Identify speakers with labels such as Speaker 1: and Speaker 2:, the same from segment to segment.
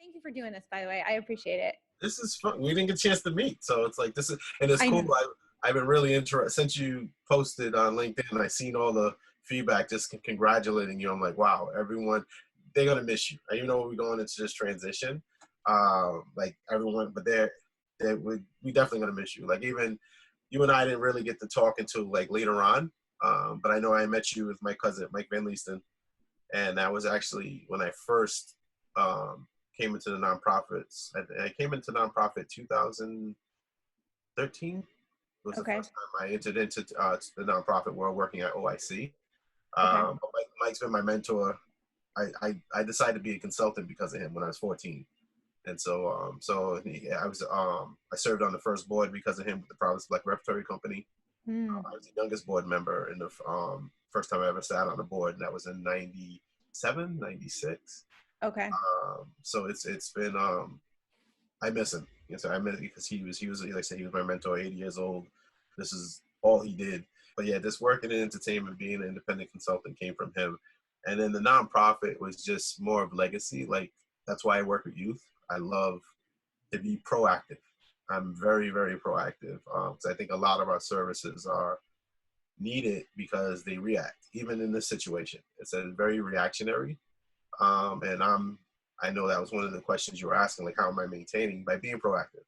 Speaker 1: Thank you for doing this, by the way. I appreciate it.
Speaker 2: This is fun. We didn't get a chance to meet, so it's like this is, and it's cool. I've been really interested since you posted on LinkedIn. I seen all the feedback, just congratulating you. I'm like, wow, everyone, they're gonna miss you. Even though we're going into this transition, like everyone, but we definitely gonna miss you. Like even you and I didn't really get to talk until like later on, but I know I met you with my cousin Mike Van Leesten, and that was actually when I first came into the nonprofits. I came into nonprofit 2013. Was the first time I entered into the nonprofit world working at OIC. Mike's been my mentor. I decided to be a consultant because of him when I was 14. And so I served on the first board because of him with the Providence Black Repertory Company. I was the youngest board member in the first time I ever sat on the board, and that was in 97, 96.
Speaker 1: Okay.
Speaker 2: So it's been I miss him. So I miss him because he was like I said, he was my mentor. 80 years old. This is all he did. But yeah, this working in entertainment, being an independent consultant came from him. And then the nonprofit was just more of legacy. Like that's why I work with youth. I love to be proactive. I'm very, very proactive because I think a lot of our services are needed because they react, even in this situation. It's a very reactionary. And I know that was one of the questions you were asking, like, how am I maintaining? By being proactive.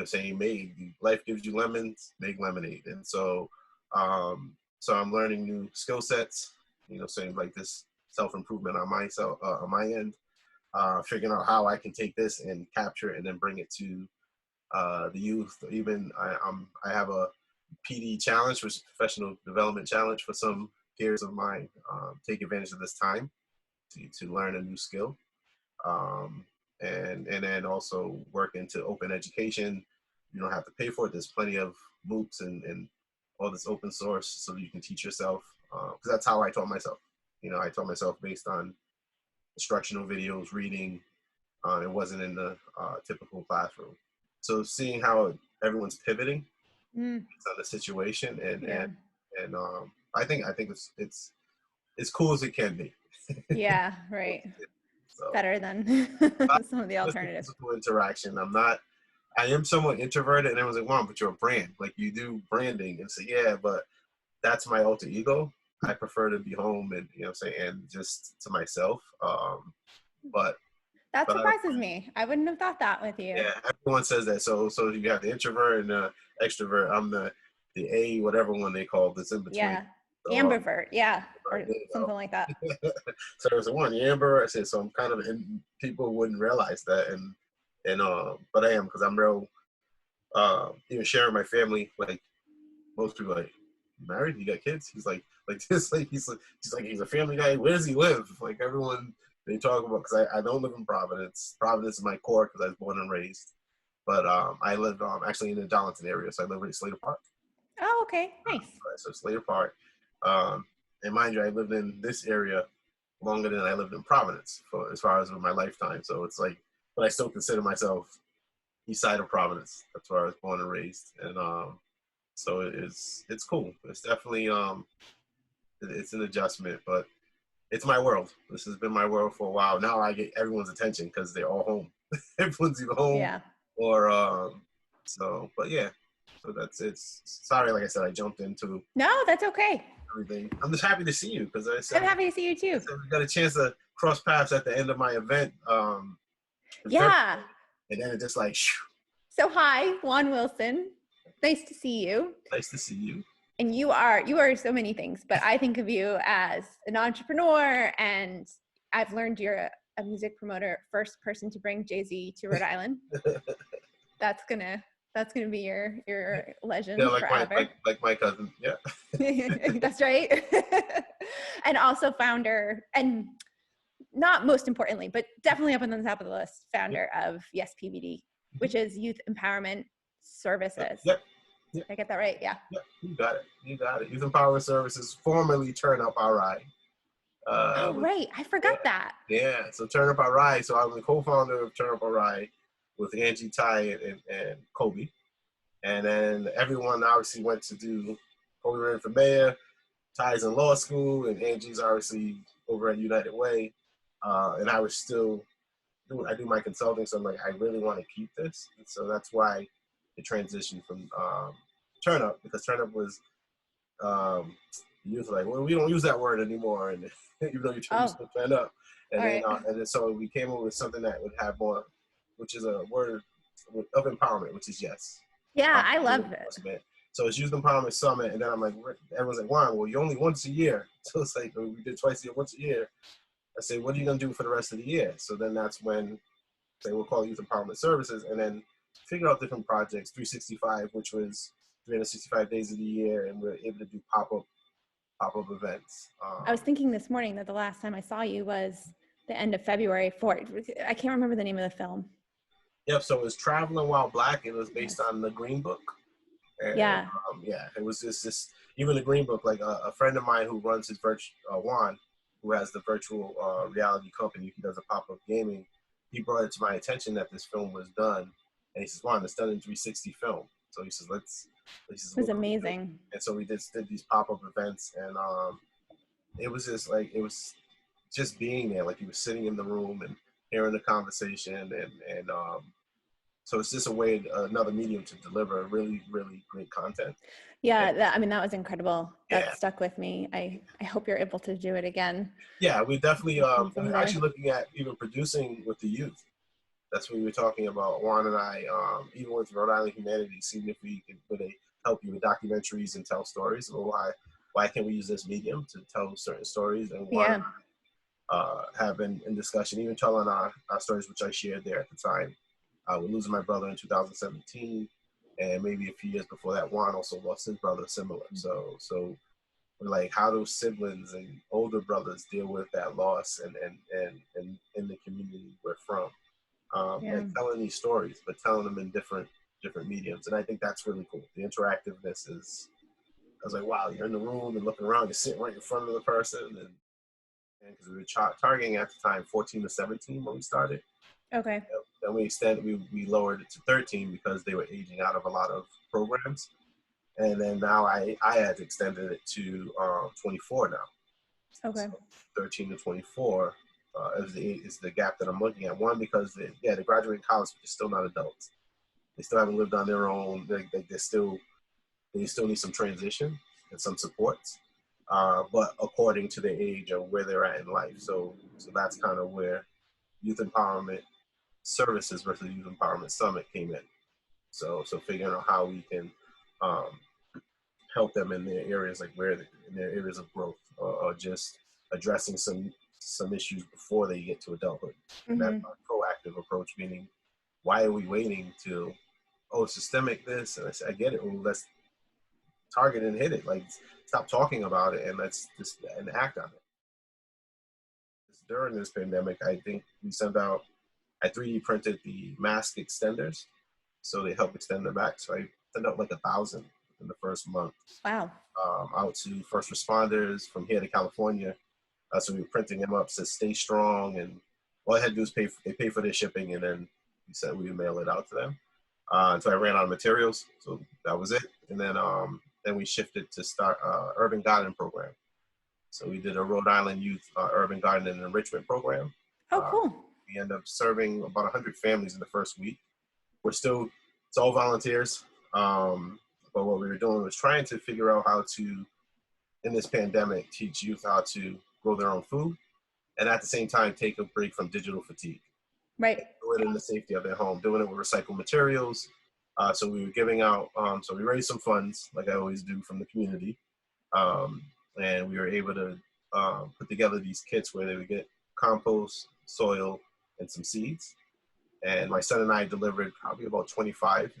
Speaker 2: Saying, life gives you lemons, make lemonade. And so, so I'm learning new skill sets, saying like this self-improvement on myself, on my end, figuring out how I can take this and capture it and then bring it to the youth. Even I have a PD challenge, which is professional development challenge for some peers of mine. Take advantage of this time to learn a new skill. And then also work into open education. You don't have to pay for it. There's plenty of MOOCs and all this open source so that you can teach yourself. Because that's how I taught myself. I taught myself based on instructional videos, reading. It wasn't in the typical classroom. So seeing how everyone's pivoting on the situation, and I think it's as cool as it can be.
Speaker 1: Yeah, right.
Speaker 2: So,
Speaker 1: better than some of the alternatives.
Speaker 2: Physical interaction. I am somewhat introverted, and everyone's like, "Mom, but you're a brand. Like you do branding." And say, "Yeah, but that's my alter ego. I prefer to be home and and just to myself." But
Speaker 1: that surprises me. I wouldn't have thought that with you.
Speaker 2: Yeah, everyone says that. So you have the introvert and the extrovert. I'm the A, whatever one they call this in between.
Speaker 1: Yeah. So, ambivert, yeah, or something like that.
Speaker 2: So there's one, the amber. I said, so I'm kind of, and people wouldn't realize that, and but I am because I'm real. Even sharing my family, like most people, like married, you got kids. He's like this, like he's a family guy. Where does he live? Like everyone they talk about because I don't live in Providence. Providence is my core because I was born and raised, but I live actually in the Darlington area, so I live in Slater Park.
Speaker 1: Oh, okay, nice.
Speaker 2: So Slater Park. And mind you, I lived in this area longer than I lived in Providence for as far as my lifetime. So it's like, but I still consider myself east side of Providence. That's where I was born and raised. And so it's cool. It's definitely it's an adjustment, but it's my world. This has been my world for a while. Now I get everyone's attention because they're all home. Everyone's either home or so. But yeah. So it's sorry, like I said, I jumped into.
Speaker 1: No, that's okay.
Speaker 2: Everything. I'm just happy to see you because
Speaker 1: I'm happy to see you too.
Speaker 2: We got a chance to cross paths at the end of my event.
Speaker 1: Yeah.
Speaker 2: And then it just like. Shoo.
Speaker 1: So hi, Juan Wilson. Nice to see you.
Speaker 2: Nice to see you.
Speaker 1: And you are so many things, but I think of you as an entrepreneur, and I've learned you're a music promoter, first person to bring Jay-Z to Rhode Island. That's gonna be your legend forever.
Speaker 2: Like my cousin, yeah.
Speaker 1: That's right. And also founder, and not most importantly, but definitely up on the top of the list, founder of Yes PBD, which is Youth Empowerment Services.
Speaker 2: Yep.
Speaker 1: Did I get that right? Yeah.
Speaker 2: Yep. You got it. Youth Empowerment Services, formerly Turn Up Our Ride.
Speaker 1: Right. I forgot that.
Speaker 2: Yeah. So Turn Up Our Ride. So I was the co-founder of Turn Up Our Ride with Angie, Ty, and Kobe. And then everyone obviously went to do, Kobe ran for mayor, Ty's in law school, and Angie's obviously over at United Way. And I was still I do my consulting, so I'm like, I really want to keep this. And so that's why it transitioned from Turn Up, because Turn Up was, youth like, well, we don't use that word anymore, and even though you still Turn Up. And then, and then so we came up with something that would have more, which is a word of empowerment, which is yes.
Speaker 1: Yeah, I love it.
Speaker 2: So it's Youth Empowerment Summit, and then I'm like, everyone's like, Juan, well, you're only once a year. So it's like, we did twice a year, once a year. I say, what are you going to do for the rest of the year? So then that's when, say, we'll call it Youth Empowerment Services, and then figure out different projects, 365, which was 365 days of the year, and we're able to do pop-up events.
Speaker 1: I was thinking this morning that the last time I saw you was the end of February I can't remember the name of the film.
Speaker 2: Yep, so it was Traveling While Black. It was based on the Green Book. And, it was just even the Green Book, like a friend of mine who runs his Juan, who has the virtual reality company, he does a pop-up gaming, he brought it to my attention that this film was done. And he says, Juan, it's done in 360 film. So he says, it was amazing. And so we did these pop-up events, and it was just like, it was just being there, like you were sitting in the room and hearing the conversation, and so it's just another medium to deliver really, really great content.
Speaker 1: Yeah, that was incredible. That stuck with me. I hope you're able to do it again.
Speaker 2: Yeah, we definitely actually looking at even producing with the youth. That's what we were talking about, Juan and I, even with Rhode Island Humanities, seeing if we could help you with documentaries and tell stories. Or why can't we use this medium to tell certain stories? And Juan and I have been in discussion, even telling our stories, which I shared there at the time. We're losing my brother in 2017, and maybe a few years before that, Juan also lost his brother similar. So we're like, how do siblings and older brothers deal with that loss and in the community we're from? And telling these stories, but telling them in different mediums. And I think that's really cool. The interactiveness is, I was like, wow, you're in the room and looking around, you're sitting right in front of the person. And because we were targeting at the time 14 to 17 when we started.
Speaker 1: Okay.
Speaker 2: Then we lowered it to 13 because they were aging out of a lot of programs. And then now I had extended it to 24 now.
Speaker 1: Okay.
Speaker 2: So 13 to 24 is the gap that I'm looking at. One, because they graduate college, but they're still not adults. They still haven't lived on their own. They still need some transition and some supports, but according to their age or where they're at in life. So that's kind of where Youth Empowerment Services versus Youth Empowerment Summit came in. So figuring out how we can help them in their areas, like in their areas of growth, or just addressing some issues before they get to adulthood. Mm-hmm. And that's our proactive approach, meaning, why are we waiting till, systemic this? And I say, I get it. Well, let's target and hit it. Like, stop talking about it and let's just act on it. During this pandemic, I think we I 3D printed the mask extenders, so they help extend their back. So I sent out like 1,000 in the first month.
Speaker 1: Wow.
Speaker 2: Out to first responders from here to California. So we were printing them up, says stay strong, and all I had to do is pay for their shipping, and then we said we would mail it out to them. So I ran out of materials, so that was it. And then we shifted to start urban garden program. So we did a Rhode Island Youth Urban Garden and Enrichment program.
Speaker 1: Oh, cool.
Speaker 2: We ended up serving about 100 families in the first week. It's all volunteers. But what we were doing was trying to figure out how to, in this pandemic, teach youth how to grow their own food, and at the same time take a break from digital fatigue.
Speaker 1: Right.
Speaker 2: Do it in the safety of their home, doing it with recycled materials. So we were giving out, so we raised some funds, like I always do, from the community. And we were able to put together these kits where they would get compost, soil, and some seeds. And my son and I delivered probably about 25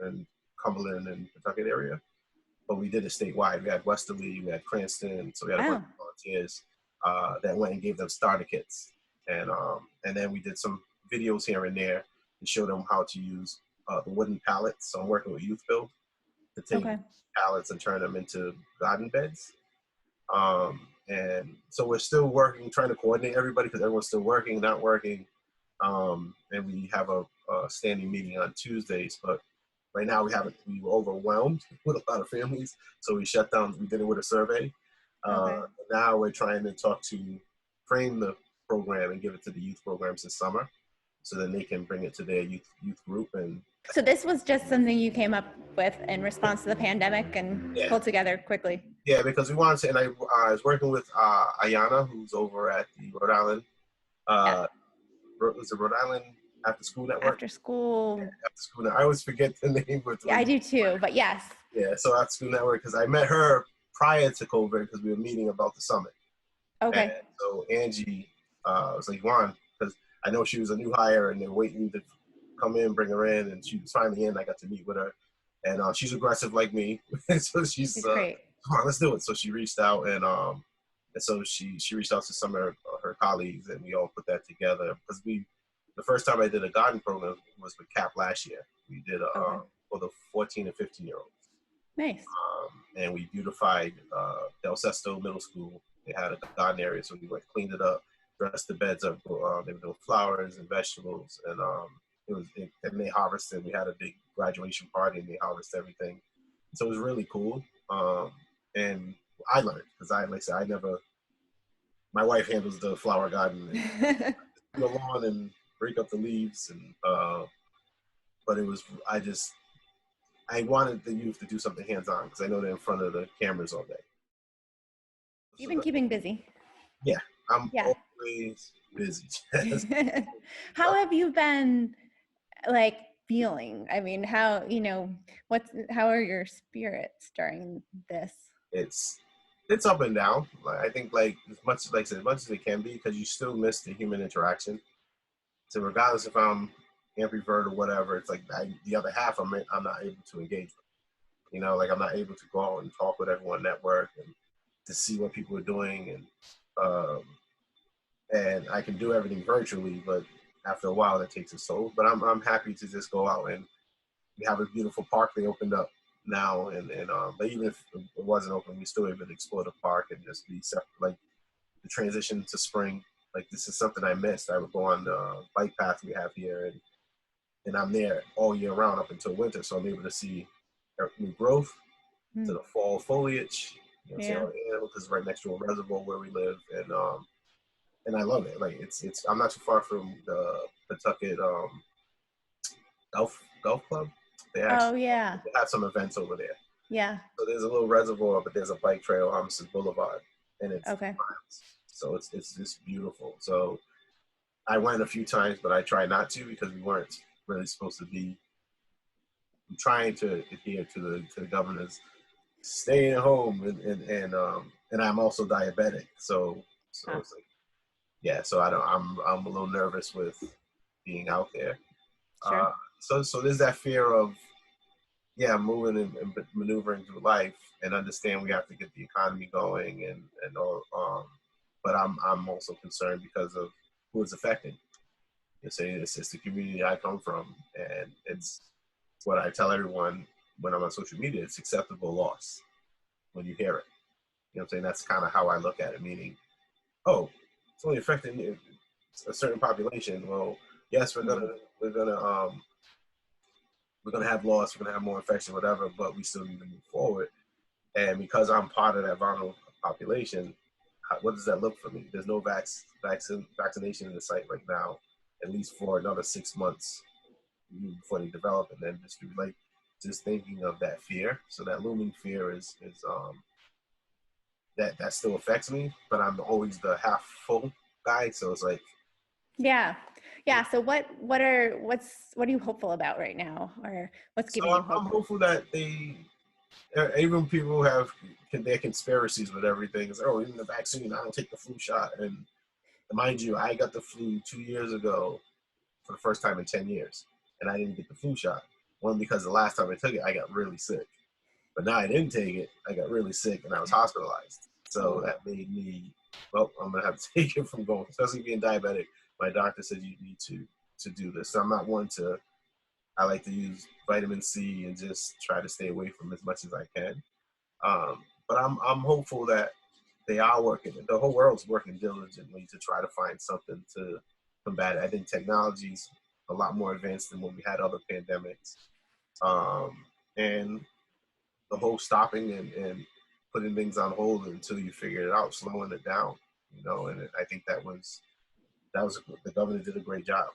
Speaker 2: in Cumberland and Pawtucket area. But we did it statewide. We had Westerly, we had Cranston, so we had a bunch of volunteers that went and gave them starter kits. And then we did some videos here and there to show them how to use the wooden pallets. So I'm working with Youth Build to take pallets and turn them into garden beds. And so we're still working, trying to coordinate everybody because everyone's still working, not working. And we have a standing meeting on Tuesdays, but right now we were overwhelmed with a lot of families. So we shut down, we did it with a survey. Now we're trying to frame the program and give it to the youth programs this summer. so then they can bring it to their youth group. And
Speaker 1: So this was just something you came up with in response to the pandemic and
Speaker 2: yeah,
Speaker 1: pulled together quickly.
Speaker 2: yeah, because we wanted to, and I was working with Ayana, who's over at the Rhode Island, was it Rhode Island After School Network?
Speaker 1: After school.
Speaker 2: Yeah, After School Network. I always forget the name.
Speaker 1: Yeah, I do too, but yes.
Speaker 2: Yeah, so After School Network, because I met her prior to COVID because we were meeting about the summit.
Speaker 1: Okay.
Speaker 2: And so Angie was like, Juan, because I know she was a new hire and they're waiting to come in, bring her in, and she was finally in. I got to meet with her, and she's aggressive like me, so she's
Speaker 1: great.
Speaker 2: Come on, let's do it. So she reached out, and so she reached out to some of her colleagues, and we all put that together because the first time I did a garden program was with CAP last year. We did for the 14 and 15-year-olds.
Speaker 1: Nice.
Speaker 2: And we beautified Del Sesto Middle School. They had a garden area, so we went, cleaned it up, dressed the beds up. They were doing flowers and vegetables, and and they harvested. We had a big graduation party, and they harvested everything. So it was really cool. And I learned because like I said, my wife handles the flower garden, and the lawn and break up the leaves, and but I wanted the youth to do something hands-on because I know they're in front of the cameras all day.
Speaker 1: You've been keeping busy.
Speaker 2: Yeah, I'm always busy.
Speaker 1: How have you been, like, feeling? I mean, how are your spirits during this?
Speaker 2: It's up and down. I think as much as it can be, because you still miss the human interaction. So regardless if I'm ambivert or whatever, it's like the other half I'm not able to engage with. Like I'm not able to go out and talk with everyone, network, and to see what people are doing, and I can do everything virtually, but after a while that takes its toll. But I'm happy to just go out, and we have a beautiful park they opened up now, and but even if it wasn't open, we still able to explore the park and just be separate. Like the transition to spring, like this is something I missed. I would go on the bike path we have here, and I'm there all year round up until winter, so I'm able to see new growth, to the fall foliage. Because it's right next to a reservoir where we live, and I love it. Like it's I'm not too far from the Pawtucket golf club. They have some events over there.
Speaker 1: Yeah.
Speaker 2: So there's a little reservoir, but there's a bike trail on Mrs. Boulevard, and it's
Speaker 1: okay.
Speaker 2: miles. So it's just beautiful. So I went a few times, but I tried not to because we weren't really supposed to be. I'm trying to adhere to the governor's staying at home, and I'm also diabetic, so it's like, so I'm a little nervous with being out there.
Speaker 1: Sure.
Speaker 2: So there's that fear of moving and maneuvering through life, and understand we have to get the economy going and all. But I'm also concerned because of who it's affecting. It's the community I come from, and it's what I tell everyone when I'm on social media. It's acceptable loss when you hear it. You know what I'm saying? That's kind of how I look at it, meaning, oh, it's only affecting a certain population. Well, yes, we're gonna have loss, we're gonna have more infection, whatever, but we still need to move forward. And because I'm part of that vulnerable population, what does that look for me? There's no vaccination in the site right now, at least for another 6 months before they develop. And then just thinking of that fear. So that looming fear is that still affects me, but I'm always the half full guy. So it's like,
Speaker 1: yeah. So what are you hopeful about right now, or what's giving you hope?
Speaker 2: I'm hopeful that even people have their conspiracies with everything. It's, even the vaccine, I don't take the flu shot. And mind you, I got the flu 2 years ago for the first time in 10 years, and I didn't get the flu shot. One, because the last time I took it, I got really sick. But now I didn't take it, I got really sick, and I was hospitalized. So that made me, I'm going to have to take it from going, especially being diabetic. My doctor said you need to do this. So I'm not one I like to use vitamin C and just try to stay away from as much as I can. But I'm hopeful that they are working. The whole world's working diligently to try to find something to combat it. I think technology's a lot more advanced than when we had other pandemics. And the whole stopping and putting things on hold until you figure it out, slowing it down, and I think that was the governor did a great job.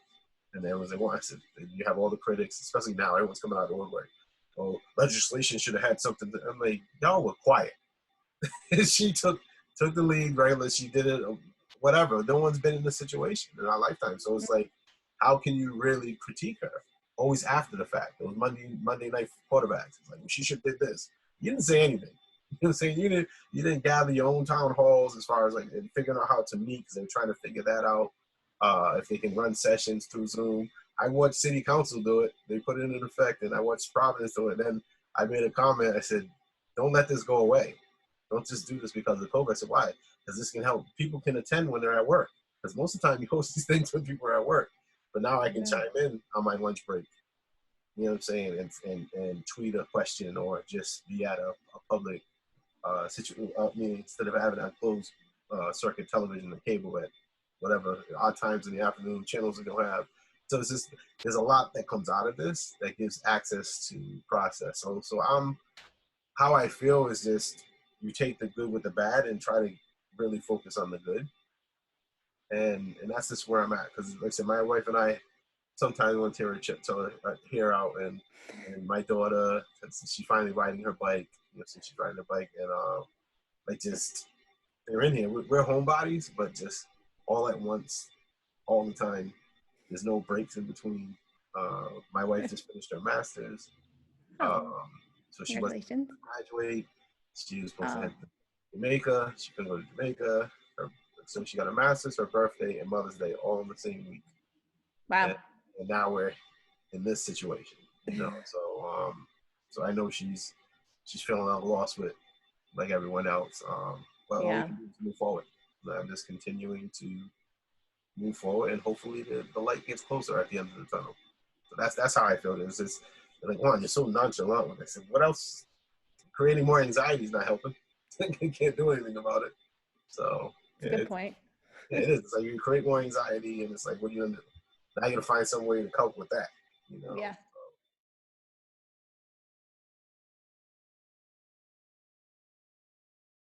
Speaker 2: And then was they want, I said, you have all the critics, especially now, everyone's coming out of the woodwork. Oh, legislation should have had something. I'm like, y'all were quiet. And she took the lead, right? She did it, whatever. No one's been in this situation in our lifetime. So it's like, how can you really critique her? Always after the fact. It was Monday night quarterbacks. It's like, well, she should have did this. You didn't say anything. You know what I'm saying? You didn't gather your own town halls as far as like and figuring out how to meet, because they're trying to figure that out. If they can run sessions through Zoom. I watched City Council do it. They put it in effect, and I watched Providence do it. And then I made a comment. I said, don't let this go away. Don't just do this because of COVID. I said, why? Because this can help. People can attend when they're at work. Because most of the time you host these things when people are at work. But now I can chime in on my lunch break. You know what I'm saying? And tweet a question or just be at a public situation. I mean, instead of having a closed circuit television and cable at whatever odd times in the afternoon channels we don't have. So it's just, there's a lot that comes out of this that gives access to process. So how I feel is just, you take the good with the bad and try to really focus on the good. And that's just where I'm at. Because like I said, my wife and I sometimes want to tear her hair out, and my daughter, she's finally riding her bike, since she's riding her bike, and like just, they're in here. We're homebodies, but just all at once, all the time. There's no breaks in between. My wife just finished her master's. So she wasn't going to graduate. She was supposed to head to Jamaica. She couldn't go to Jamaica. So she got a master's, her birthday, and Mother's Day all in the same week.
Speaker 1: Wow.
Speaker 2: And now we're in this situation, So I know she's feeling a loss with, like everyone else. But all we can do is move forward. I'm just continuing to move forward, and hopefully the light gets closer at the end of the tunnel. So that's how I feel. It's just like, Juan, you're so nonchalant. When I said, what else? Creating more anxiety is not helping. You can't do anything about it. So
Speaker 1: good point.
Speaker 2: Yeah, it is. It's like you create more anxiety, and it's like, what are you gonna do? Now you gotta find some way to cope with that.
Speaker 1: Yeah.